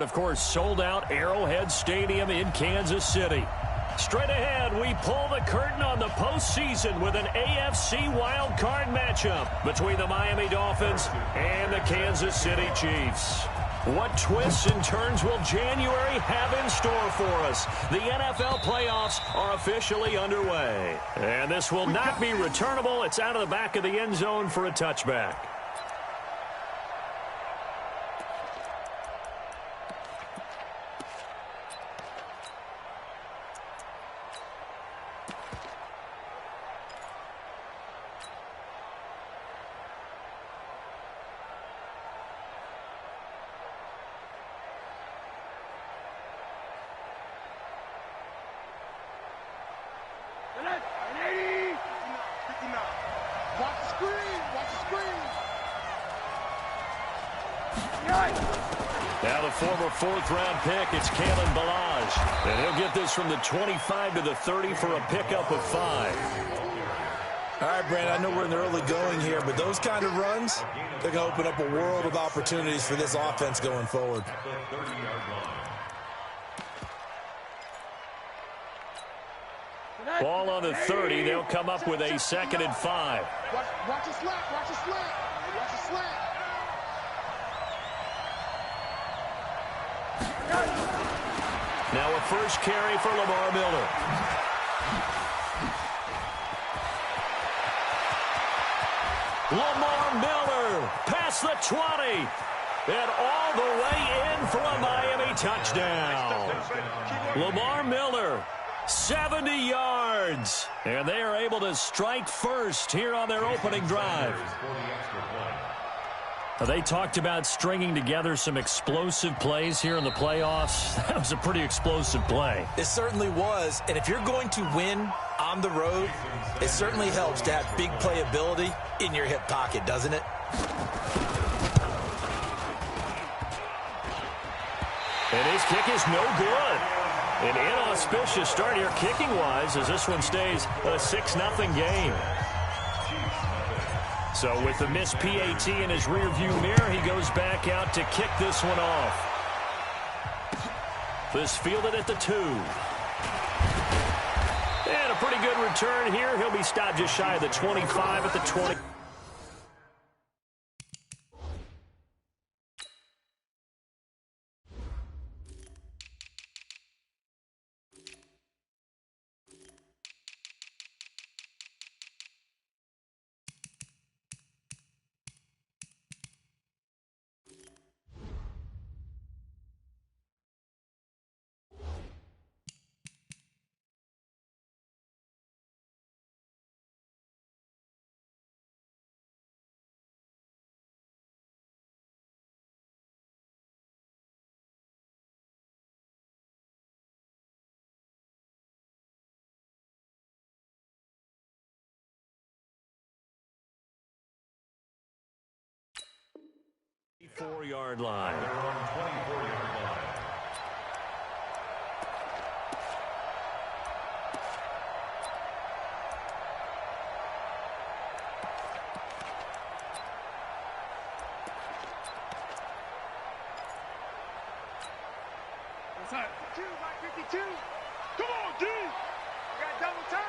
Of course, sold out Arrowhead Stadium in Kansas City. Straight ahead, we pull the curtain on the postseason with an AFC wildcard matchup between the Miami Dolphins and the Kansas City Chiefs. What twists and turns will January have in store for us? The NFL playoffs are officially underway. And this will not be returnable. It's out of the back of the end zone for a touchback. Now the former fourth-round pick, it's Kalen Ballage. And he'll get this from the 25 to the 30 for a pickup of 5. All right, Brandon, I know we're in the early going here, but those kind of runs, they're going to open up a world of opportunities for this offense going forward. Ball on the 30. They'll come up with a 2nd and 5. Watch the slant. Watch the slant. Watch the slant. Now a first carry for Lamar Miller. Lamar Miller past the 20. And all the way in for a Miami touchdown. Lamar Miller, 70 yards. And they are able to strike first here on their opening drive. They talked about stringing together some explosive plays here in the playoffs. That was a pretty explosive play. It certainly was. And if you're going to win on the road, it certainly helps to have big playability in your hip pocket, doesn't it? And his kick is no good. An inauspicious start here kicking-wise as this one stays a 6-0 game. So with the missed PAT in his rearview mirror, he goes back out to kick this one off. This fielded at the 2. And a pretty good return here. He'll be stopped just shy of the 25 at the 20. Four-yard line. What's up? 52, 52. Come on, D. We got double time.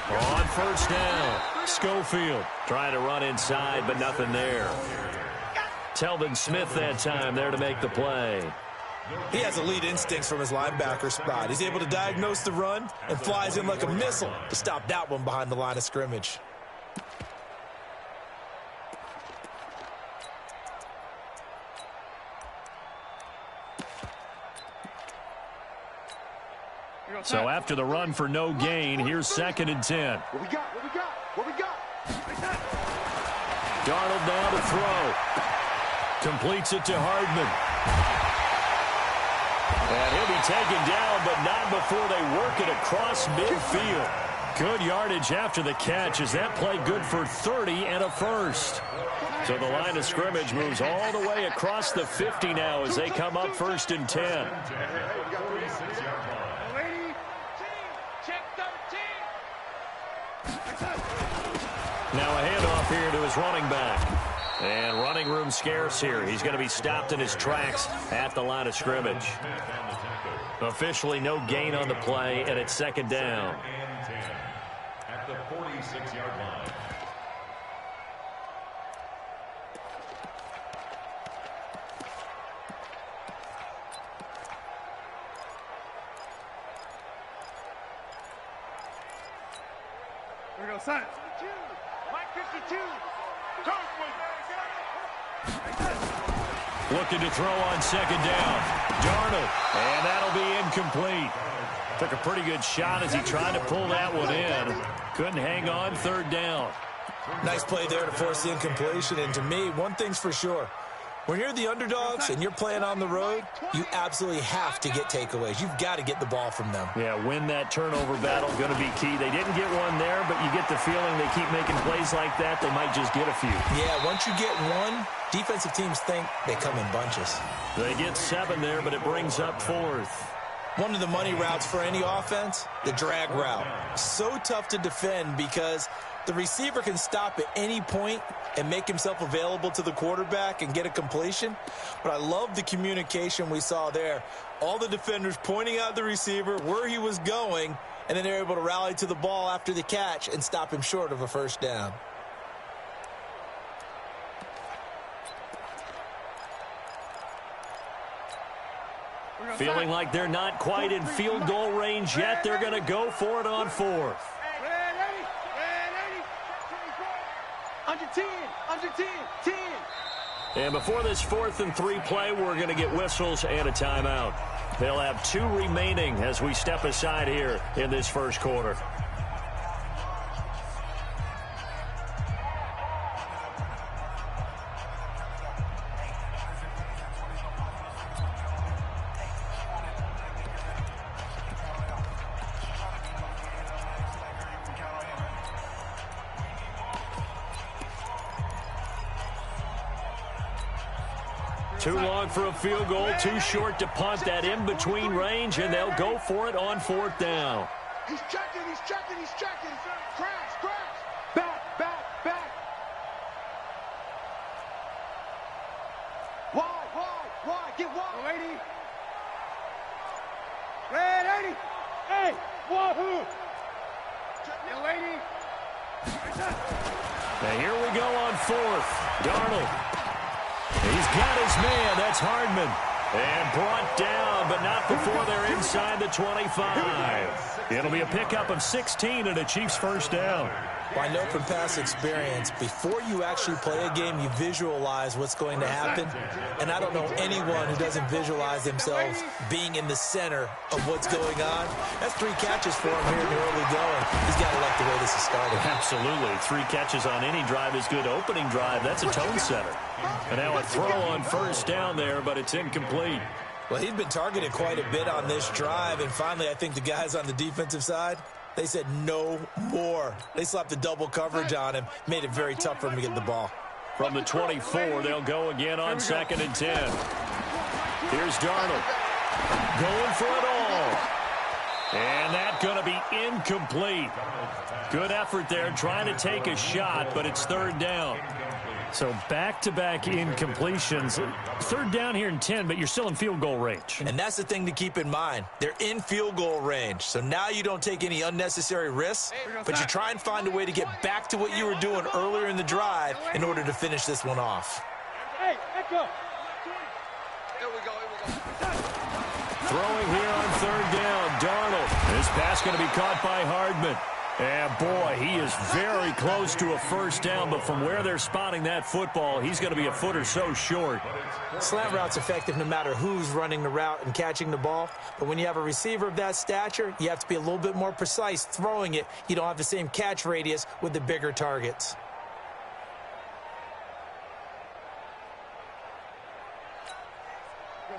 On first down, Schofield trying to run inside, but nothing there. Telvin Smith that time there to make the play. He has elite instincts from his linebacker spot. He's able to diagnose the run and flies in like a missile to stop that one behind the line of scrimmage. So after the run for no gain, here's 2nd and 10. What we got? Darnold now to throw. Completes it to Hardman. And he'll be taken down, but not before they work it across midfield. Good yardage after the catch as that play good for 30 and a first. So the line of scrimmage moves all the way across the 50 now as they come up 1st and 10. Now a handoff here to his running back. And running room scarce here. He's going to be stopped in his tracks at the line of scrimmage. Officially no gain on the play, and it's second down. At the 46-yard line. Here we go, son. Mike 52. Looking to throw on second down. Darnold, and that'll be incomplete. Took a pretty good shot as he tried to pull that one in. Couldn't hang on, third down. Nice play there to force the incompletion. And to me, one thing's for sure. When you're the underdogs and you're playing on the road, you absolutely have to get takeaways. You've got to get the ball from them. Yeah, win that turnover battle, going to be key. They didn't get one there, but you get the feeling they keep making plays like that, they might just get a few. Yeah, once you get one, defensive teams think they come in bunches. They get 7 there, but it brings up 4th. One of the money routes for any offense, the drag route. So tough to defend because the receiver can stop at any point and make himself available to the quarterback and get a completion. But I love the communication we saw there. All the defenders pointing out the receiver, where he was going, and then they're able to rally to the ball after the catch and stop him short of a first down. Feeling like they're not quite in field goal range yet. They're going to go for it on 4th. Under 10, under 10, 10. And before this 4th and 3 play, we're going to get whistles and a timeout. They'll have 2 remaining as we step aside here in this first quarter. Too long for a field goal, too short to punt that in-between range, and they'll go for it on 4th down. He's checking, he's checking, he's checking. Crash, crash. Back, back, back. Wide, get wide. Lady. Red 80. Hey, wahoo. Now, lady. Now here we go on 4th. Darnold. He's got his man. That's Hardman. And brought down, but not before they're inside the 25. It'll be a pickup of 16 and a Chiefs first down. Well, I know from past experience, before you actually play a game, you visualize what's going to happen. And I don't know anyone who doesn't visualize themselves being in the center of what's going on. That's 3 catches for him here in the early going. He's got to like the way this is starting. Absolutely. 3 catches on any drive is good. Opening drive, that's a tone setter. And now a throw on first down there, but it's incomplete. Well, he'd been targeted quite a bit on this drive, and finally I think the guys on the defensive side, they said no more. They slapped the double coverage on him, made it very tough for him to get the ball. From the 24, they'll go again on 2nd and 10. Here's Darnold. Going for it all. And that's going to be incomplete. Good effort there, trying to take a shot, but it's 3rd down. So back-to-back incompletions. 3rd down here in 10, but you're still in field goal range. And that's the thing to keep in mind. They're in field goal range. So now you don't take any unnecessary risks, but you try and find a way to get back to what you were doing earlier in the drive in order to finish this one off. Hey, let's go. Here we go. Throwing here on 3rd down, Darnold. This pass going to be caught by Hardman. And, boy, he is very close to a first down, but from where they're spotting that football, he's going to be a foot or so short. Slant route's effective no matter who's running the route and catching the ball. But when you have a receiver of that stature, you have to be a little bit more precise throwing it. You don't have the same catch radius with the bigger targets.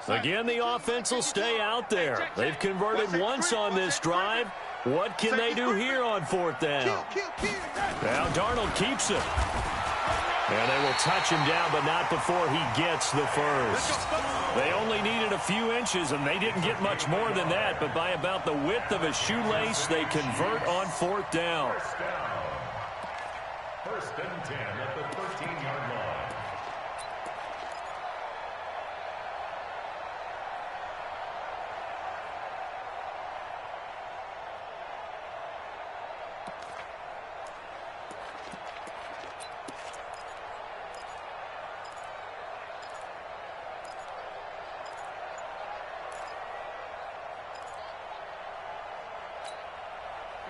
Again, the offense will stay out there. They've converted once on this drive. What can they do here on 4th down? Now Darnold keeps it. And they will touch him down, but not before he gets the first. They only needed a few inches, and they didn't get much more than that. But by about the width of a shoelace, they convert on 4th down. 1st and 10 at the 13-yard line.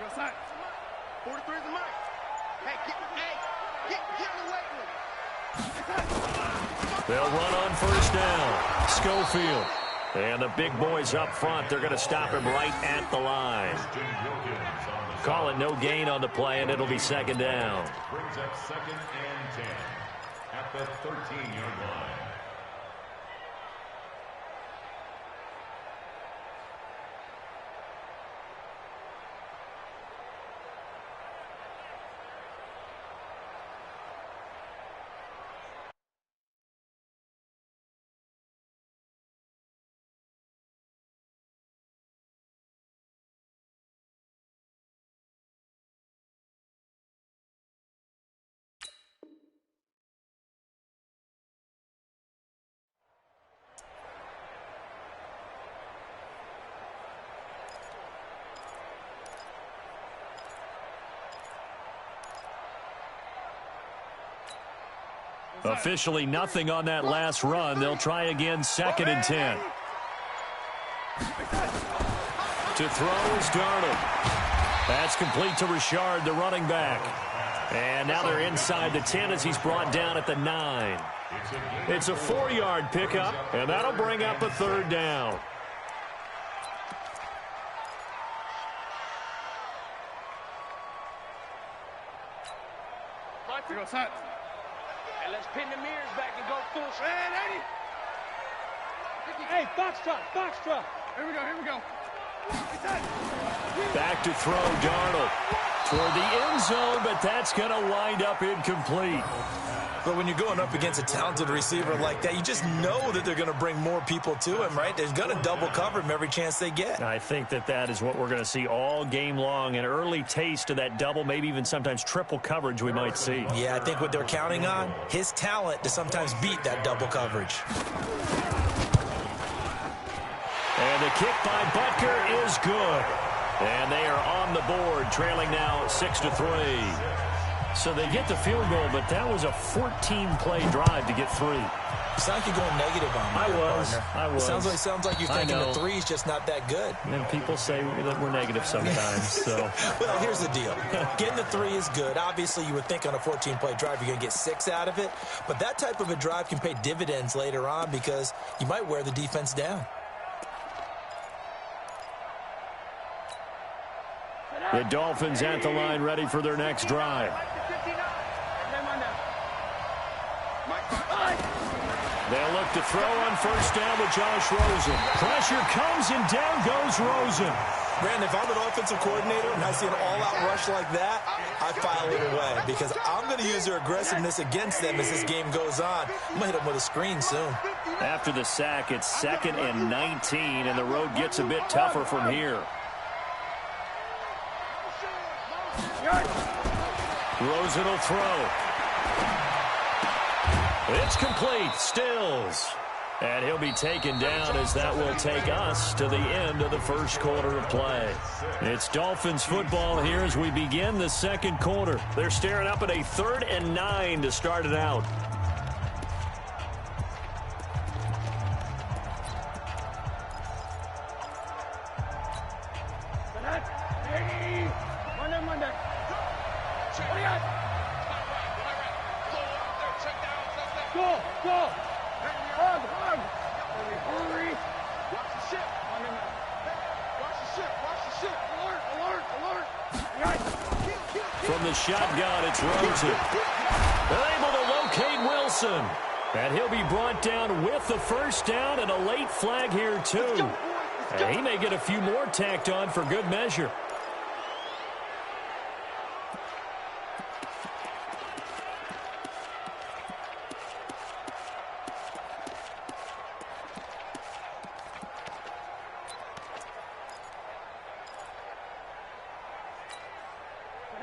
outside. 43 is the mic. Hey, get in the weight room. They'll run on first down. Schofield. And the big boys up front, they're going to stop him right at the line. Call it no gain on the play, and it'll be second down. Brings up 2nd and 10 at the 13-yard line. Officially nothing on that last run. They'll try again, 2nd and 10. To throw is Darnold. That's complete to Richard, the running back. And now they're inside the 10 as he's brought down at the 9. It's a 4-yard pickup, and that'll bring up a 3rd down. Go outside. Hey, let's pin the mirrors back and go full speed. Hey, box truck. Here we go. Back to throw, Darnold. Toward the end zone, but that's going to wind up incomplete. But when you're going up against a talented receiver like that, you just know that they're going to bring more people to him, right? They're going to double cover him every chance they get. I think that is what we're going to see all game long. An early taste of that double, maybe even sometimes triple coverage we might see. Yeah, I think what they're counting on, his talent to sometimes beat that double coverage. And the kick by Butker is good. And they are on the board, trailing now 6-3. So they get the field goal, but that was a 14-play drive to get 3. You sound like you're going negative on me. I was. It sounds like you're thinking the 3 is just not that good. And people say that we're negative sometimes. So. Well, here's the deal. Getting the 3 is good. Obviously, you would think on a 14-play drive you're going to get 6 out of it. But that type of a drive can pay dividends later on because you might wear the defense down. The Dolphins at the line, ready for their next drive. They'll look to throw on first down with Josh Rosen. Pressure comes and down goes Rosen. Brandon, if I'm an offensive coordinator and I see an all-out rush like that, I file it away because I'm going to use their aggressiveness against them as this game goes on. I'm going to hit them with a screen soon. After the sack, it's 2nd and 19, and the road gets a bit tougher from here. Rosen will throw. It's complete. Stills. And he'll be taken down as that will take us to the end of the first quarter of play. It's Dolphins football here as we begin the second quarter. They're staring up at a 3rd and 9 to start it out. From the shotgun, it's Rosen. They're able to locate Wilson. And he'll be brought down with the first down and a late flag here, too. And he may get a few more tacked on for good measure.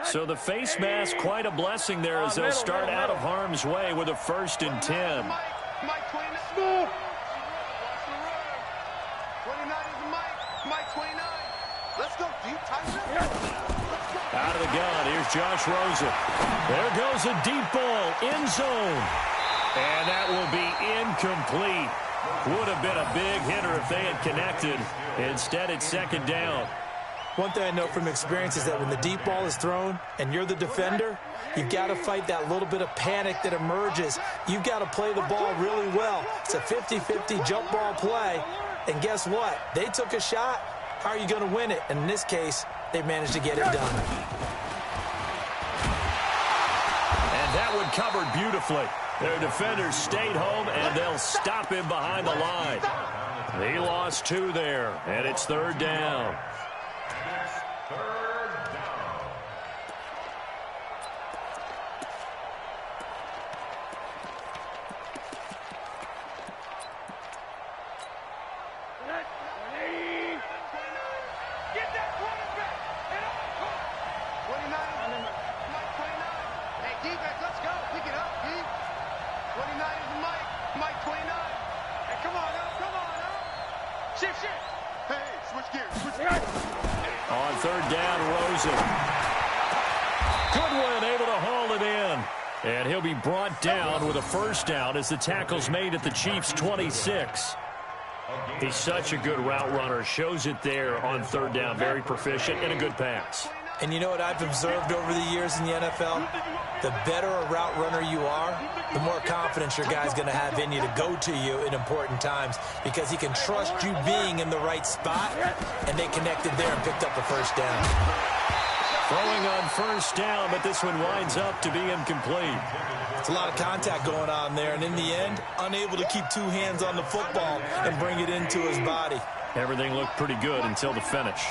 So the face mask, quite a blessing there as they'll start out of harm's way with a 1st and 10. Mike 29. 29 is Mike 29. Let's go deep, tight. Out of the gun, here's Josh Rosen. There goes a deep ball, end zone. And that will be incomplete. Would have been a big hitter if they had connected. Instead, it's 2nd down. One thing I know from experience is that when the deep ball is thrown and you're the defender, you've got to fight that little bit of panic that emerges. You've got to play the ball really well. It's a 50-50 jump ball play. And guess what? They took a shot. How are you going to win it? And in this case, they managed to get it done. And that one covered beautifully. Their defenders stayed home, and they'll stop him behind the line. He lost 2 there, and it's 3rd down. On 3rd down, Rosen. Goodwin able to haul it in. And he'll be brought down with a 1st down as the tackle's made at the Chiefs' 26. He's such a good route runner. Shows it there on 3rd down. Very proficient and a good pass. And you know what I've observed over the years in the NFL? The better a route runner you are, the more confidence your guy's going to have in you to go to you in important times because he can trust you being in the right spot, and they connected there and picked up the 1st down. Throwing on 1st down, but this one winds up to be incomplete. It's a lot of contact going on there, and in the end, unable to keep 2 hands on the football and bring it into his body. Everything looked pretty good until the finish.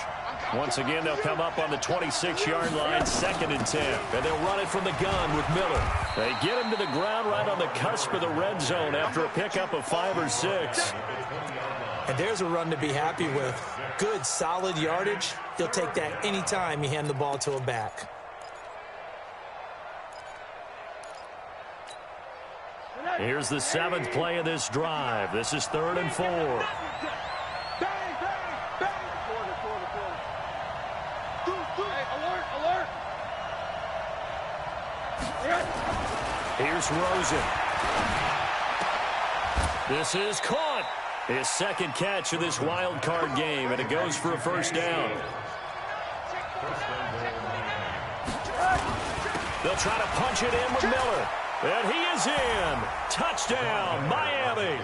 Once again, they'll come up on the 26-yard line, 2nd and 10. And they'll run it from the gun with Miller. They get him to the ground right on the cusp of the red zone after a pickup of 5 or 6. And there's a run to be happy with. Good, solid yardage. He'll take that anytime you hand the ball to a back. Here's the 7th play of this drive. This is 3rd and 4. Here's Rosen. This is caught. His 2nd catch of this wild card game, and it goes for a 1st down. They'll try to punch it in with Miller. And he is in. Touchdown, Miami.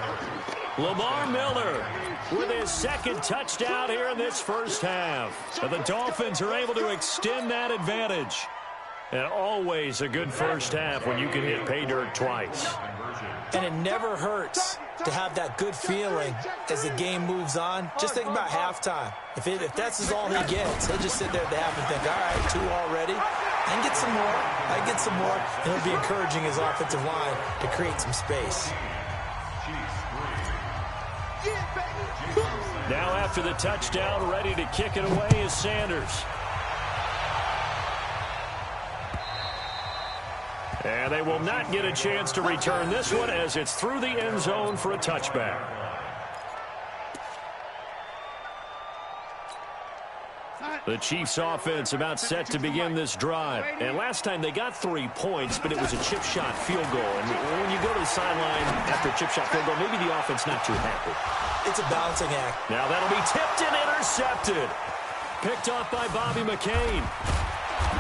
Lamar Miller with his 2nd touchdown here in this 1st half. And the Dolphins are able to extend that advantage. And always a good 1st half when you can hit pay dirt twice. And it never hurts to have that good feeling as the game moves on. Just think about halftime. If that's all he gets, he'll just sit there at the half and think, all right, 2 already. I can get some more. I can get some more. And he'll be encouraging his offensive line to create some space. Now after the touchdown, ready to kick it away is Sanders. And they will not get a chance to return this one as it's through the end zone for a touchback. The Chiefs offense about set to begin this drive. And last time they got 3 points, but it was a chip shot field goal. And when you go to the sideline after a chip shot field goal, maybe the offense not too happy. It's a balancing act. Now that'll be tipped and intercepted. Picked off by Bobby McCain.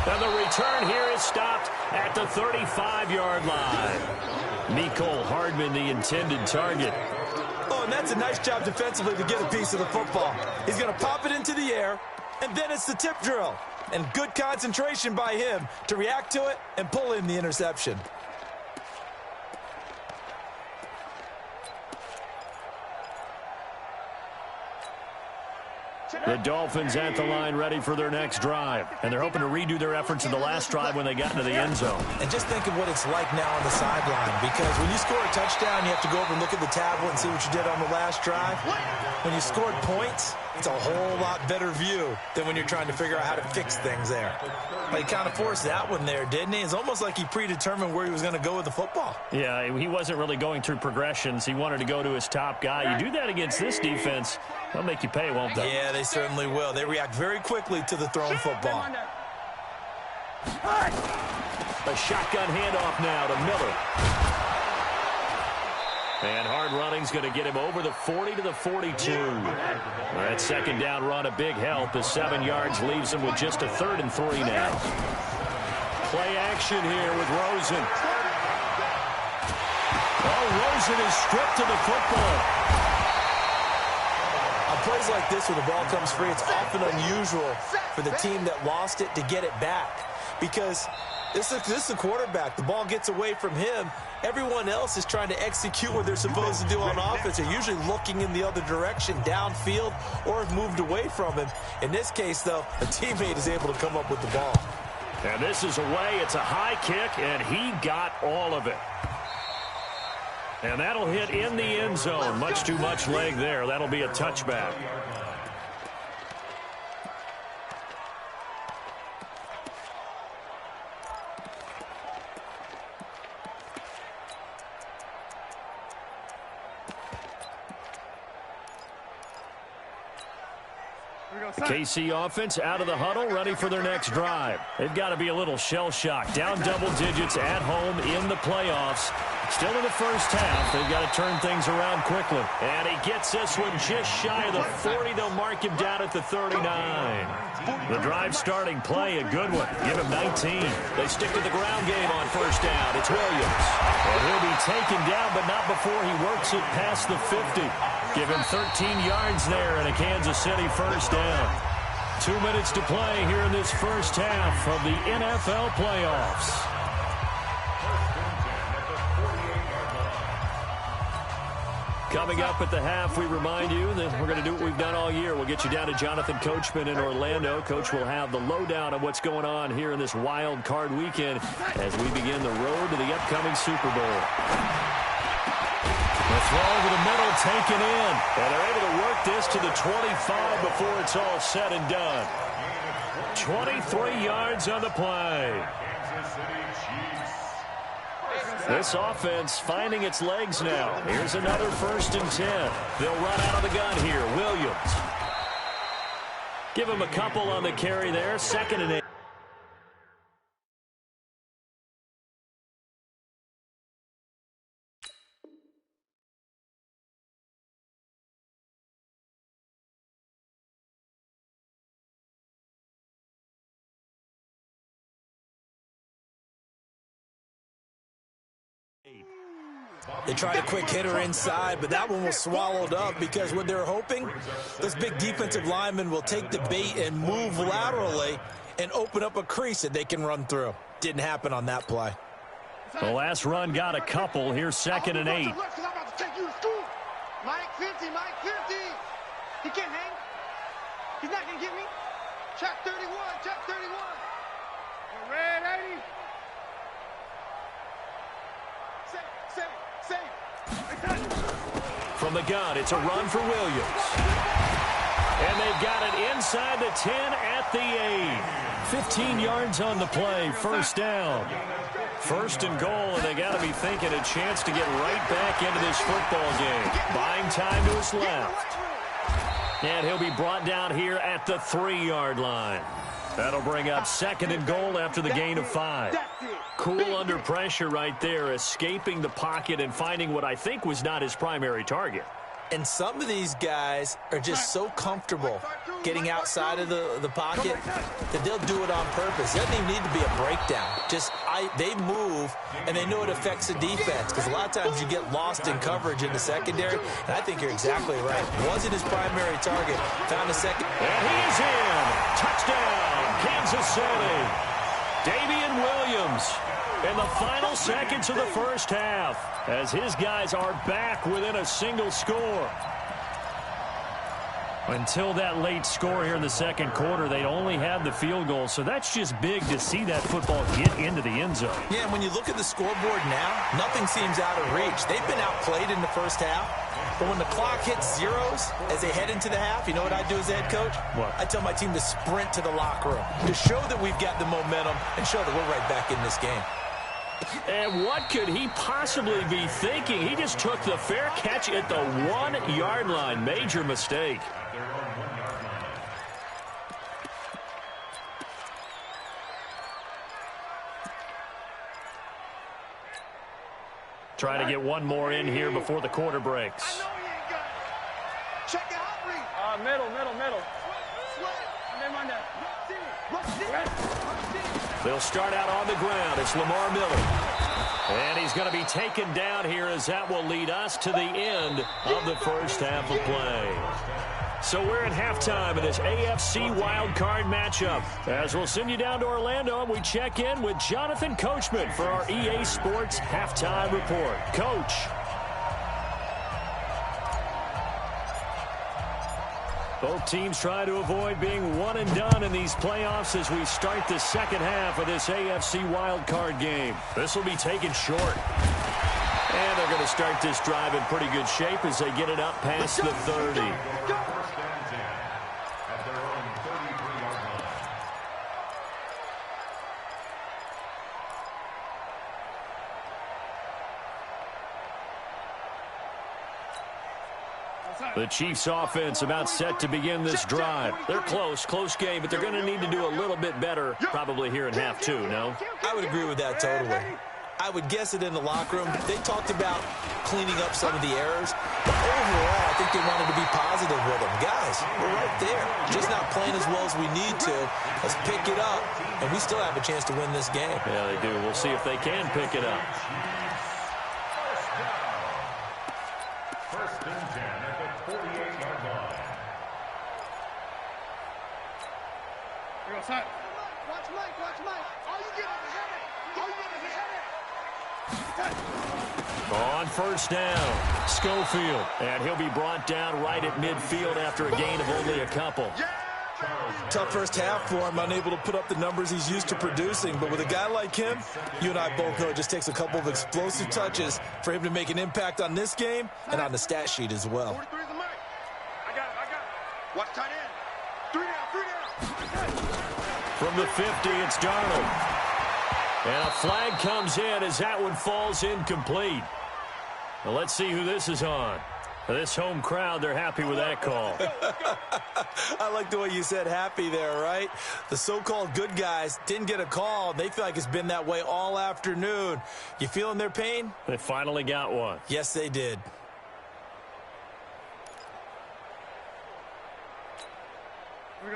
And the return here is stopped at the 35-yard line. Mecole Hardman, the intended target. Oh, and that's a nice job defensively to get a piece of the football. He's going to pop it into the air, and then it's the tip drill. And good concentration by him to react to it and pull in the interception. The Dolphins at the line ready for their next drive. And they're hoping to redo their efforts in the last drive when they got into the end zone. And just think of what it's like now on the sideline. Because when you score a touchdown, you have to go over and look at the tablet and see what you did on the last drive. When you scored points, it's a whole lot better view than when you're trying to figure out how to fix things there. But he kind of forced that one there, didn't he? It's almost like he predetermined where he was going to go with the football. Yeah, he wasn't really going through progressions. He wanted to go to his top guy. You do that against this defense, they'll make you pay, won't they? Yeah, they certainly will. They react very quickly to the thrown football. A shotgun handoff now to Miller. And hard running's going to get him over the 40 to the 42. That second down run a big help. The 7 yards leaves him with just a 3rd and 3 now. Play action here with Rosen. Oh, Rosen is stripped to the football. On plays like this, when the ball comes free, it's often unusual for the team that lost it to get it back. Because this is the quarterback. The ball gets away from him. Everyone else is trying to execute what they're supposed to do on offense. They're usually looking in the other direction, downfield, or have moved away from him. In this case, though, a teammate is able to come up with the ball. And this is away. It's a high kick, and he got all of it. And that'll hit in the end zone. Much too much leg there. That'll be a touchback. The KC offense out of the huddle, ready for their next drive. They've got to be a little shell-shocked. Down double digits at home in the playoffs. Still in the first half. They've got to turn things around quickly. And he gets this one just shy of the 40. They'll mark him down at the 39. The drive starting play, a good one. Give him 19. They stick to the ground game on first down. It's Williams. And he'll be taken down, but not before he works it past the 50. Give him 13 yards there and a Kansas City first down. 2 minutes to play here in this first half of the NFL playoffs. Coming up at the half, we remind you that we're going to do what we've done all year. We'll get you down to Jonathan Coachman in Orlando. Coach will have the lowdown of what's going on here in this wild card weekend as we begin the road to the upcoming Super Bowl. The throw over the middle taken in. And they're able to work this to the 25 before it's all said and done. 23 yards on the play. This offense finding its legs now. Here's another 1st and 10. They'll run out of the gun here. Williams. Give him a couple on the carry there. 2nd and 8. They tried a quick hitter inside, but that one was swallowed up because what they're hoping, this big defensive lineman will take the bait and move laterally and open up a crease that they can run through. Didn't happen on that play. The last run got a couple. Here's 2nd and 8. Mike 50, Mike 50. He can't hang. He's not going to get me. Check 31, check 31. Red 80. From the gun, it's a run for Williams. And they've got it inside the 10 at the 8. 15 yards on the play, first down. 1st and goal, and they got to be thinking a chance to get right back into this football game. Buying time to his left. And he'll be brought down here at the 3-yard line. That'll bring up 2nd and goal after the gain of 5. Cool under pressure right there, escaping the pocket and finding what I think was not his primary target. And some of these guys are just so comfortable getting outside of the pocket that they'll do it on purpose. It doesn't even need to be a breakdown. They move, and they know it affects the defense because a lot of times you get lost in coverage in the secondary, and I think you're exactly right. Wasn't his primary target. Found a second. And he is in. Touchdown, Kansas City. Davian Williams in the final seconds of the first half as his guys are back within a single score. Until that late score here in the second quarter, they only had the field goal, so that's just big to see that football get into the end zone. Yeah, and when you look at the scoreboard now, nothing seems out of reach. They've been outplayed in the first half, but when the clock hits zeros as they head into the half, you know what I do as a head coach? What? I tell my team to sprint to the locker room to show that we've got the momentum and show that we're right back in this game. And what could he possibly be thinking? He just took the fair catch at the 1-yard line. Major mistake. Trying to get one more in here before the quarter breaks. I know you ain't got it. Check it out, read. Middle. They'll start out on the ground. It's Lamar Miller. And he's going to be taken down here as that will lead us to the end of the first half of play. So we're at halftime of this AFC wildcard matchup. As we'll send you down to Orlando, and we check in with Jonathan Coachman for our EA Sports Halftime Report. Coach. Both teams try to avoid being one and done in these playoffs as we start the second half of this AFC wildcard game. This will be taken short. And they're going to start this drive in pretty good shape as they get it up past the 30. The Chiefs offense about set to begin this drive. They're close game, but they're going to need to do a little bit better probably here in half two, no? I would agree with that totally. I would guess it in the locker room. They talked about cleaning up some of the errors. But overall, I think they wanted to be positive with them. Guys, we're right there. Just not playing as well as we need to. Let's pick it up, and we still have a chance to win this game. Yeah, they do. We'll see if they can pick it up. First and 10 at the 48-yard line. Here goes Hunt. Watch Mike. All you get is On first down, Schofield. And he'll be brought down right at midfield after a gain of only a couple. Tough first half for him, unable to put up the numbers he's used to producing. But with a guy like him, you and I both know it just takes a couple of explosive touches for him to make an impact on this game and on the stat sheet as well. 43 is the mic. I got it. Watch tight end. 3 down. From the 50, it's Darnold. And a flag comes in as that one falls incomplete. Now let's see who this is on. This home crowd, they're happy with that call. I like the way you said happy there, right? The so-called good guys didn't get a call. They feel like it's been that way all afternoon. You feeling their pain? They finally got one. Yes, they did.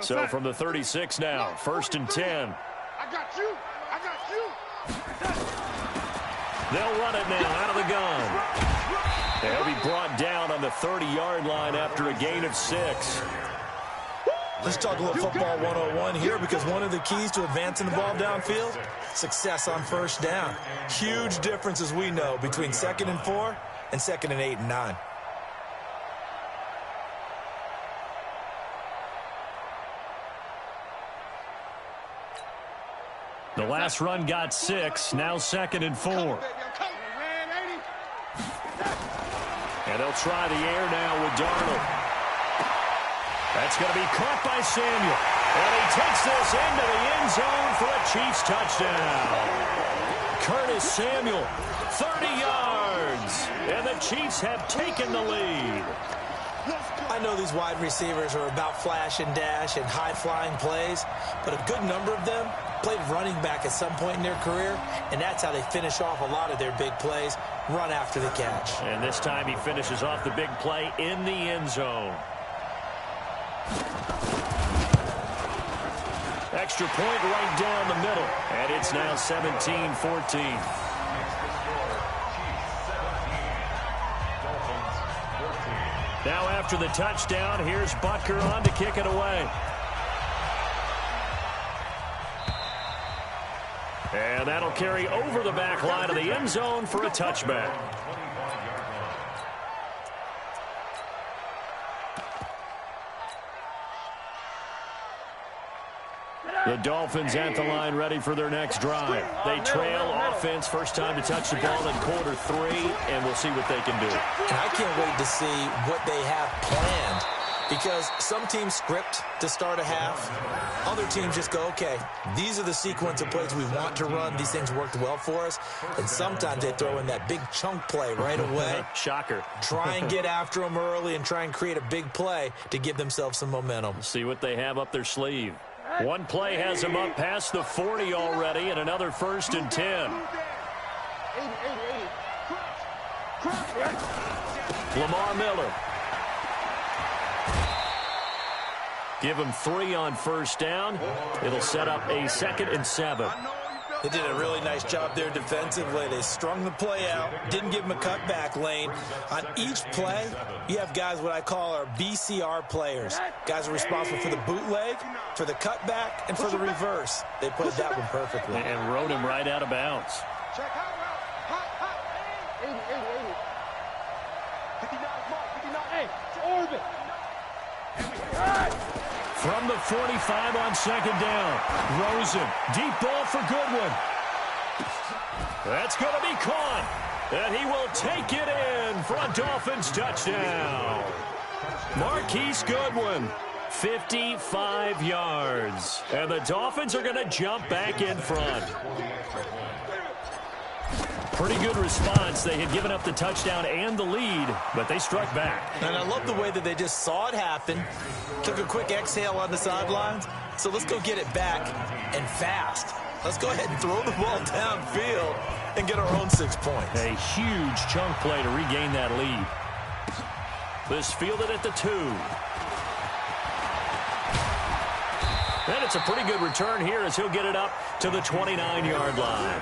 So from the 36 now, first and 10. I got you. They'll run it now out of the gun. They'll be brought down on the 30-yard line after a gain of 6. Let's talk a little football 101 here, because one of the keys to advancing the ball downfield, success on first down. Huge difference, as we know, between 2nd and 4 and 2nd and 8 and 9. The last run got 6, now 2nd and 4. And they'll try the air now with Darnold. That's going to be caught by Samuel. And he takes this into the end zone for a Chiefs touchdown. Curtis Samuel, 30 yards. And the Chiefs have taken the lead. I know these wide receivers are about flash and dash and high-flying plays, but a good number of them played running back at some point in their career, and that's how they finish off a lot of their big plays, run after the catch. And this time he finishes off the big play in the end zone. Extra point right down the middle, and it's now 17-14. Now after the touchdown, here's Butker on to kick it away. And that'll carry over the back line of the end zone for a touchback. The Dolphins at the line ready for their next drive. They trail offense, first time to touch the ball in quarter 3, and we'll see what they can do. And I can't wait to see what they have planned, because some teams script to start a half. Other teams just go, okay, these are the sequence of plays we want to run. These things worked well for us. And sometimes they throw in that big chunk play right away. Shocker. Try and get after them early and try and create a big play to give themselves some momentum. See what they have up their sleeve. One play has them up past the 40 already, and another first and 10. Lamar Miller. Give him 3 on first down. It'll set up a 2nd and 7. They did a really nice job there defensively. They strung the play out, didn't give him a cutback lane. On each play, you have guys what I call our BCR players. Guys are responsible for the bootleg, for the cutback, and for the reverse. They played that one perfectly. And rode him right out of bounds. Check out route. Hot. 80. 59 mark. 59. Hey, orbit. From the 45 on 2nd down. Rosen. Deep ball for Goodwin. That's going to be caught. And he will take it in for a Dolphins touchdown. Marquise Goodwin. 55 yards. And the Dolphins are going to jump back in front. Pretty good response. They had given up the touchdown and the lead, but they struck back. And I love the way that they just saw it happen, took a quick exhale on the sidelines. So let's go get it back and fast. Let's go ahead and throw the ball downfield and get our own 6 points. A huge chunk play to regain that lead. This fielded at the 2. And it's a pretty good return here as he'll get it up to the 29-yard line.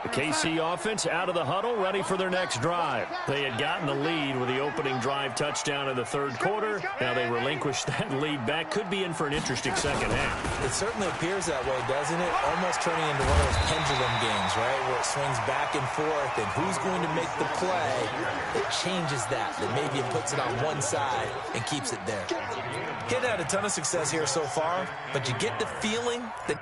The KC offense out of the huddle, ready for their next drive. They had gotten the lead with the opening drive touchdown in the 3rd quarter. Now they relinquished that lead back. Could be in for an interesting second half. It certainly appears that way, doesn't it? Almost turning into one of those pendulum games, right, where it swings back and forth, and who's going to make the play that changes that maybe it puts it on one side and keeps it there. Kid had a ton of success here so far, but you get the feeling that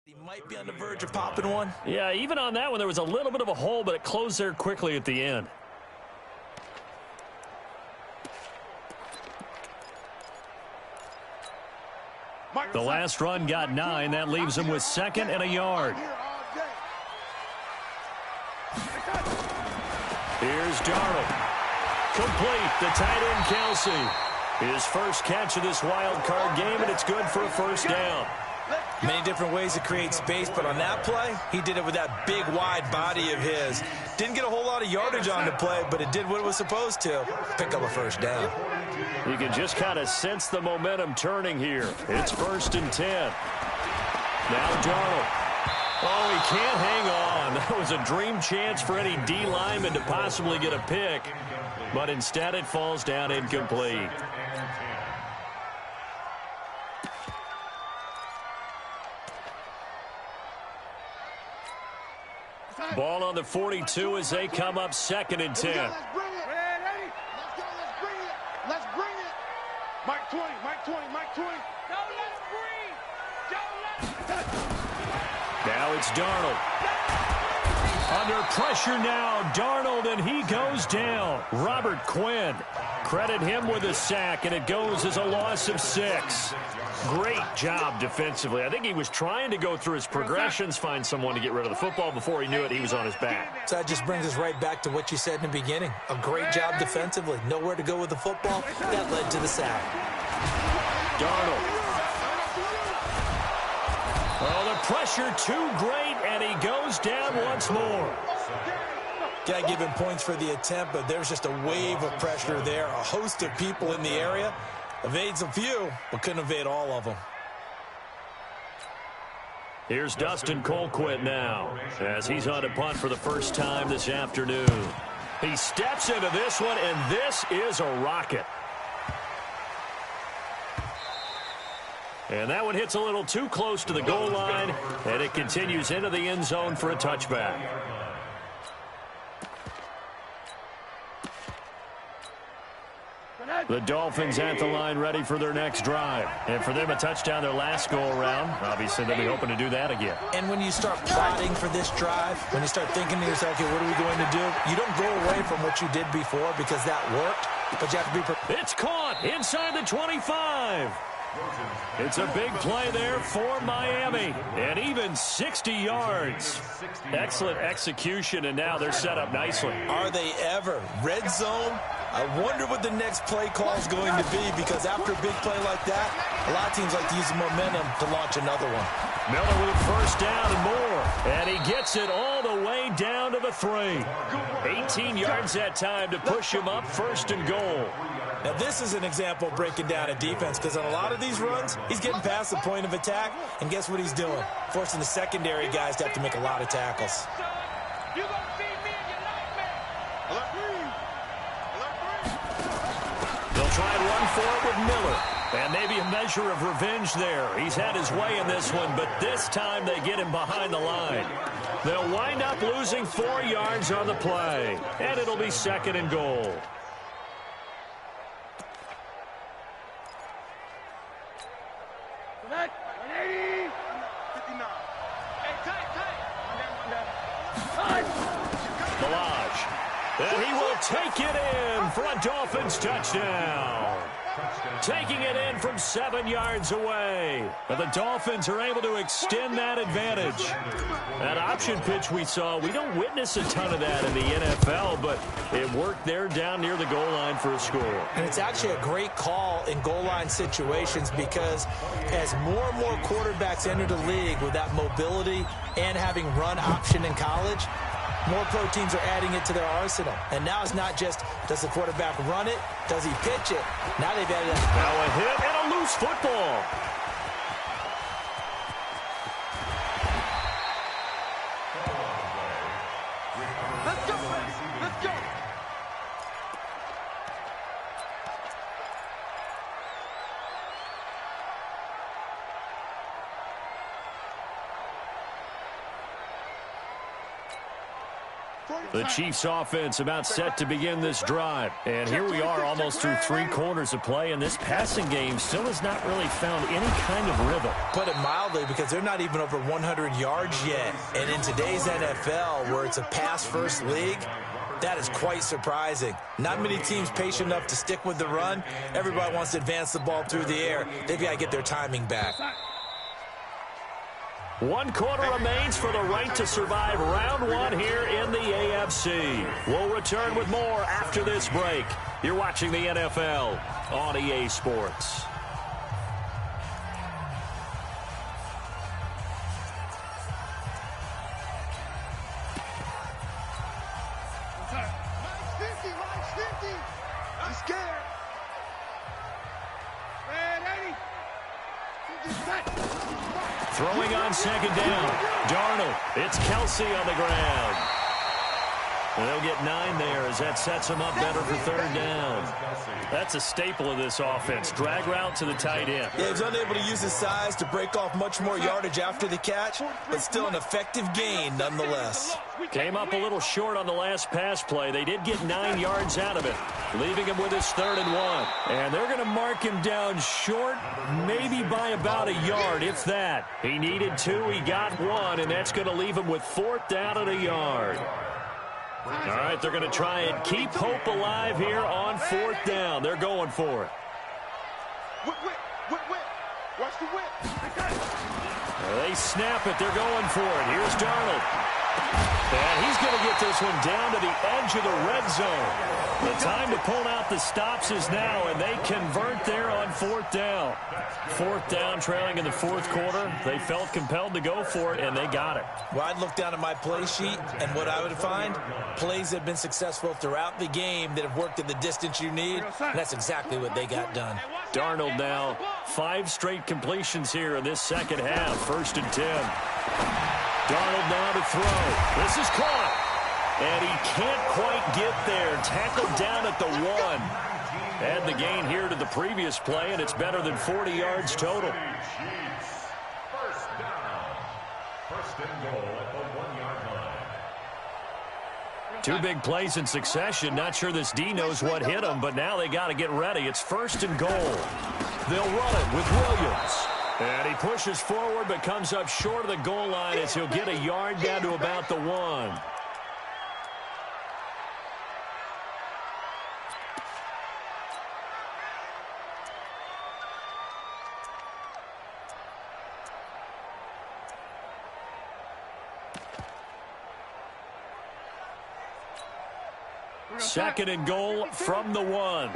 he might be on the verge of popping one. Yeah, even on that one, there was a little bit of a hole, but it closed there quickly at the end. The last run got 9. That leaves him with 2nd and a yard. Here's Darnold. Complete. The tight end, Kelsey. His first catch of this wild card game, and it's good for a first down. Many different ways to create space, but on that play, he did it with that big, wide body of his. Didn't get a whole lot of yardage on the play, but it did what it was supposed to. Pick up a first down. You can just kind of sense the momentum turning here. It's 1st and 10. Now Darnold. Oh, he can't hang on. That was a dream chance for any D lineman to possibly get a pick, but instead it falls down incomplete. Ball on the 42 as they come up 2nd and 10. Let's bring it. Let's bring it. Mike 20. Don't let it breathe. Now it's Darnold. Under pressure now, Darnold, and he goes down. Robert Quinn. Credit him with a sack, and it goes as a loss of 6. Great job defensively. I think he was trying to go through his progressions, find someone to get rid of the football. Before he knew it, he was on his back. So that just brings us right back to what you said in the beginning. A great job defensively. Nowhere to go with the football. That led to the sack. Darnold. Oh, the pressure too great, and he goes down once more. Got to give him points for the attempt, but there's just a wave of pressure there. A host of people in the area. Evades a few, but couldn't evade all of them. Here's Dustin Colquitt now, as he's on a punt for the first time this afternoon. He steps into this one, and this is a rocket. And that one hits a little too close to the goal line, and it continues into the end zone for a touchback. The Dolphins at the line ready for their next drive. And for them, a touchdown their last go-around. Obviously, they'll be hoping to do that again. And when you start plotting for this drive, when you start thinking to yourself, okay, what are we going to do? You don't go away from what you did before because that worked, but you have to be prepared. It's caught inside the 25. It's a big play there for Miami, and even 60 yards. Excellent execution, and now they're set up nicely. Are they ever? Red zone? I wonder what the next play call is going to be, because after a big play like that, a lot of teams like to use the momentum to launch another one. Miller with first down and more, and he gets it all the way down to the 3. 18 yards that time to push him up first and goal. Now, this is an example of breaking down a defense, because on a lot of these runs, he's getting past the point of attack, and guess what he's doing? Forcing the secondary guys to have to make a lot of tackles. They'll try and run for it with Miller, and maybe a measure of revenge there. He's had his way in this one, but this time they get him behind the line. They'll wind up losing 4 yards on the play, and it'll be second and goal. And he will take it in for a Dolphins touchdown. Taking it in from 7 yards away. But the Dolphins are able to extend that advantage. That option pitch we saw, we don't witness a ton of that in the NFL, but it worked there down near the goal line for a score. And it's actually a great call in goal line situations, because as more and more quarterbacks enter the league with that mobility and having run option in college, more pro teams are adding it to their arsenal. And now it's not just, does the quarterback run it? Does he pitch it? Now they've added that. Now a hit and a loose football. Let's go, let's go. The Chiefs offense about set to begin this drive. And here we are almost through 3 quarters of play, and this passing game still has not really found any kind of rhythm. Put it mildly, because they're not even over 100 yards yet. And in today's NFL, where it's a pass-first league, that is quite surprising. Not many teams patient enough to stick with the run. Everybody wants to advance the ball through the air. They've got to get their timing back. 1 quarter remains for the right to survive round 1 here in the AFC. We'll return with more after this break. You're watching the NFL on EA Sports. Mike's 50. He's scared. Red 80. Throwing on second down. Darnold. It's Kelsey on the ground. They'll get 9 there as that sets them up better for third down. That's a staple of this offense. Drag route to the tight end. Yeah, he's unable to use his size to break off much more yardage after the catch, but still an effective gain nonetheless. Came up a little short on the last pass play. They did get 9 yards out of it, leaving him with his 3rd and 1. And they're going to mark him down short, maybe by about a yard, if that. He needed 2, he got 1, and that's going to leave him with 4th down and a yard. All right, they're going to try and keep hope alive here on 4th down. They're going for it. Whip. Watch the whip. They snap it. They're going for it. Here's Darnold. And he's going to get this one down to the edge of the red zone. The time to pull out the stops is now, and they convert there on 4th down. 4th down, trailing in the 4th quarter. They felt compelled to go for it, and they got it. Well, I'd look down at my play sheet, and what I would find, plays that have been successful throughout the game that have worked at the distance you need, and that's exactly what they got done. Darnold now, 5 straight completions here in this second half. 1st and 10. Darnold now to throw. This is caught. And he can't quite get there. Tackled down at the 1. Add the gain here to the previous play, and it's better than 40 yards total. First down. First and goal at the 1-yard line. Two big plays in succession. Not sure this D knows what hit him, but now they got to get ready. It's first and goal. They'll run it with Williams. And he pushes forward but comes up short of the goal line as he'll get a yard down to about the 1. Second and goal from the 1.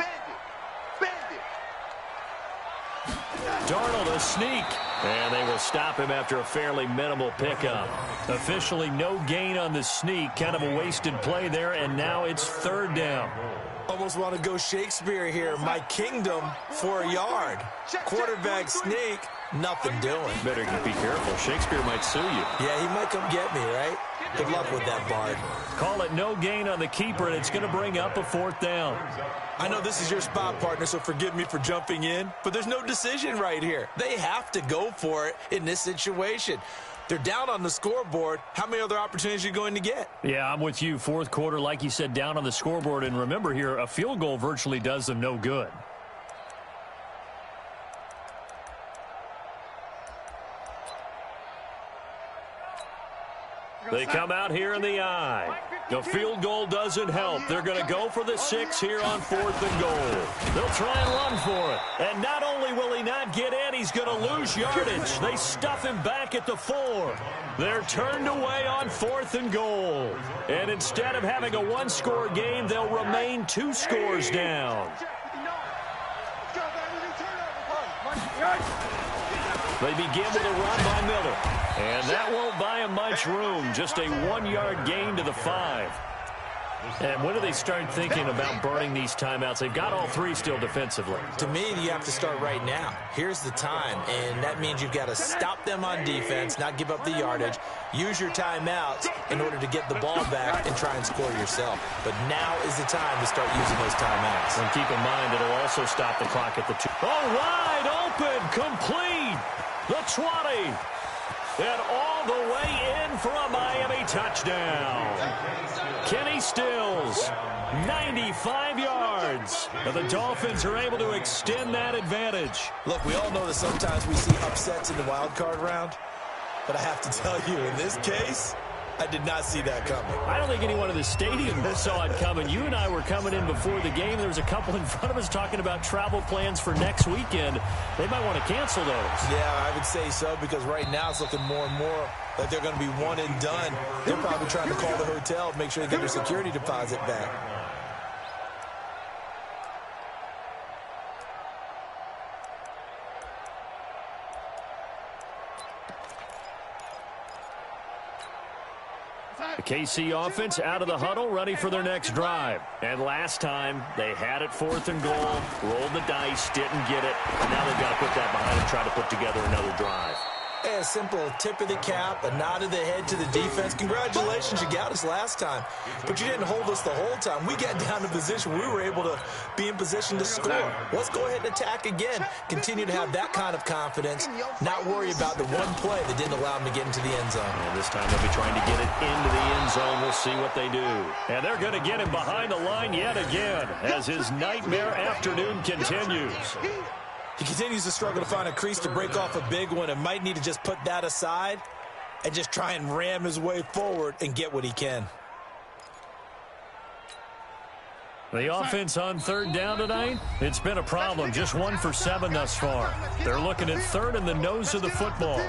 Darnold a sneak. And they will stop him after a fairly minimal pickup. Officially no gain on the sneak. Kind of a wasted play there, and now it's third down. Almost want to go Shakespeare here. My kingdom for a yard. Quarterback sneak, nothing doing. Better be careful. Shakespeare might sue you. Yeah, he might come get me, right? Good luck with that, Bard. Call it no gain on the keeper, and it's going to bring up a fourth down. I know this is your spot, partner, so forgive me for jumping in, but there's no decision right here. They have to go for it in this situation. They're down on the scoreboard. How many other opportunities are you going to get? Yeah, I'm with you. Fourth quarter, like you said, down on the scoreboard. And remember here, a field goal virtually does them no good. They come out here in the eye. The field goal doesn't help. They're going to go for the 6 here on fourth and goal. They'll try and run for it. And not only will he not get in, he's going to lose yardage. They stuff him back at the 4. They're turned away on fourth and goal. And instead of having a one-score game, they'll remain 2 scores down. They begin with a run by Miller. And that won't buy him much room. Just a 1-yard gain to the 5. And when do they start thinking about burning these timeouts? They've got all 3 still defensively. To me, you have to start right now. Here's the time, and that means you've got to stop them on defense, not give up the yardage, use your timeouts in order to get the ball back and try and score yourself. But now is the time to start using those timeouts. And keep in mind, it'll also stop the clock at the 2. Oh, wide open, complete. The 20. And all the way in for a Miami touchdown. Kenny Stills, 95 yards. And the Dolphins are able to extend that advantage. Look, we all know that sometimes we see upsets in the wild card round. But I have to tell you, in this case, I did not see that coming. I don't think anyone in the stadium saw it coming. You and I were coming in before the game. There was a couple in front of us talking about travel plans for next weekend. They might want to cancel those. Yeah, I would say so, because right now it's looking more and more like they're going to be one and done. They're probably trying to call the hotel, make sure they get their security deposit back. The KC offense out of the huddle, ready for their next drive. And last time, they had it fourth and goal, rolled the dice, didn't get it. And now they've got to put that behind and try to put together another drive. A simple tip of the cap, a nod of the head to the defense. Congratulations, you got us last time. But you didn't hold us the whole time. We got down to position. We were able to be in position to score. Let's go ahead and attack again. Continue to have that kind of confidence. Not worry about the one play that didn't allow them to get into the end zone. And this time they'll be trying to get it into the end zone. We'll see what they do. And they're going to get him behind the line yet again as his nightmare afternoon continues. He continues to struggle to find a crease to break off a big one and might need to just put that aside and just try and ram his way forward and get what he can. The offense on third down tonight, it's been a problem. Just 1 for 7 thus far. They're looking at third in the nose of the football.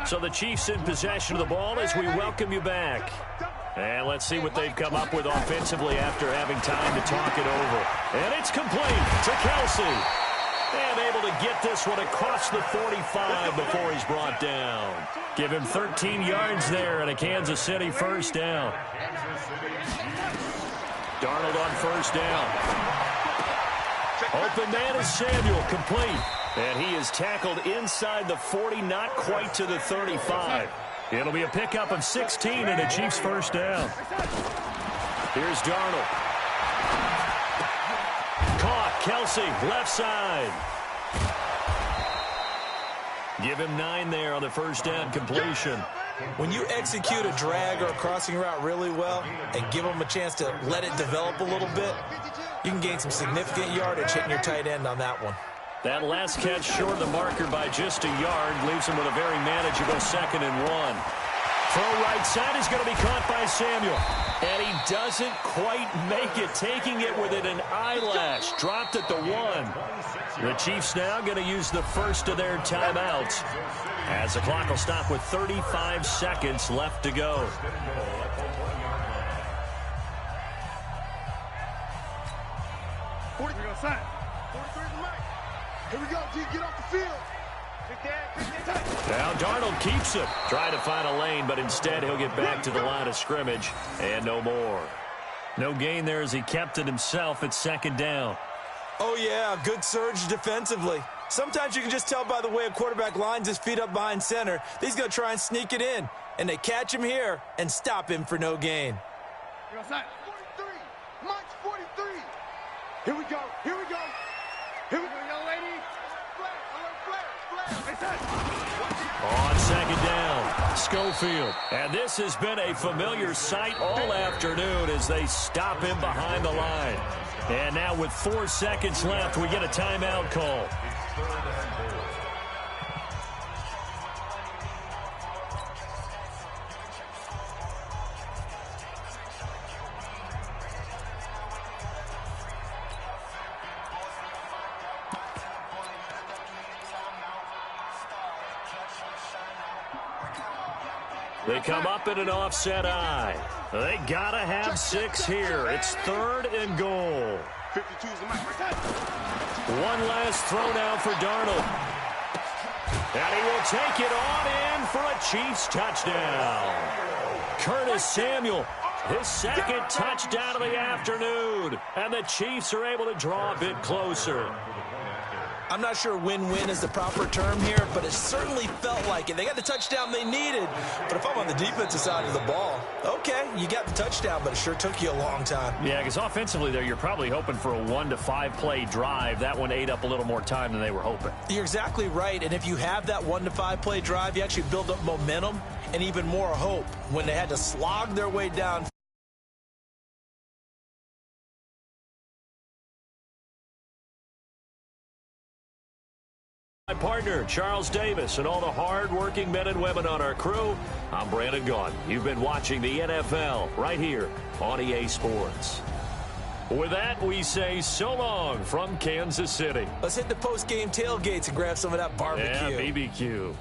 So the Chiefs in possession of the ball as we welcome you back. And let's see what they've come up with offensively after having time to talk it over. And it's complete to Kelsey. And able to get this one across the 45 before he's brought down. Give him 13 yards there and a Kansas City first down. Darnold on first down. Open man is Samuel, complete. And he is tackled inside the 40, not quite to the 35. It'll be a pickup of 16 and a Chiefs first down. Here's Darnold. Caught. Kelsey, left side. Give him 9 there on the first down completion. When you execute a drag or a crossing route really well and give them a chance to let it develop a little bit, you can gain some significant yardage hitting your tight end on that one. That last catch short of the marker by just a yard leaves him with a very manageable 2nd and 1. Throw right side is going to be caught by Samuel. And he doesn't quite make it, taking it within an eyelash. Dropped at the 1. The Chiefs now going to use the first of their timeouts, as the clock will stop with 35 seconds left to go. Here we go, G. Get off the field. Now Darnold keeps it. Trying to find a lane, but instead he'll get back to the line of scrimmage. And no more. No gain there as he kept it himself at 2nd down. Oh, yeah, good surge defensively. Sometimes you can just tell by the way a quarterback lines his feet up behind center that he's going to try and sneak it in. And they catch him here and stop him for no gain. 43. March 43. Here we go. Here we go. Here we go, young lady. On 2nd down, Schofield. And this has been a familiar sight all afternoon as they stop him behind the line. And now with 4 seconds left, we get a timeout call. They come up in an offset eye. They got to have 6 here. It's 3rd and goal. 52's the mic right there. One last throw now for Darnold. And he will take it on in for a Chiefs touchdown. Curtis Samuel, his 2nd touchdown of the afternoon. And the Chiefs are able to draw a bit closer. I'm not sure win-win is the proper term here, but it certainly felt like it. They got the touchdown they needed. But if I'm on the defensive side of the ball, okay, you got the touchdown, but it sure took you a long time. Yeah, because offensively there, you're probably hoping for a 1 to 5 play drive. That one ate up a little more time than they were hoping. You're exactly right. And if you have that 1 to 5 play drive, you actually build up momentum and even more hope when they had to slog their way down. My partner, Charles Davis, and all the hard-working men and women on our crew, I'm Brandon Gaudin. You've been watching the NFL right here on EA Sports. With that, we say so long from Kansas City. Let's hit the post-game tailgates and grab some of that barbecue. Yeah, BBQ.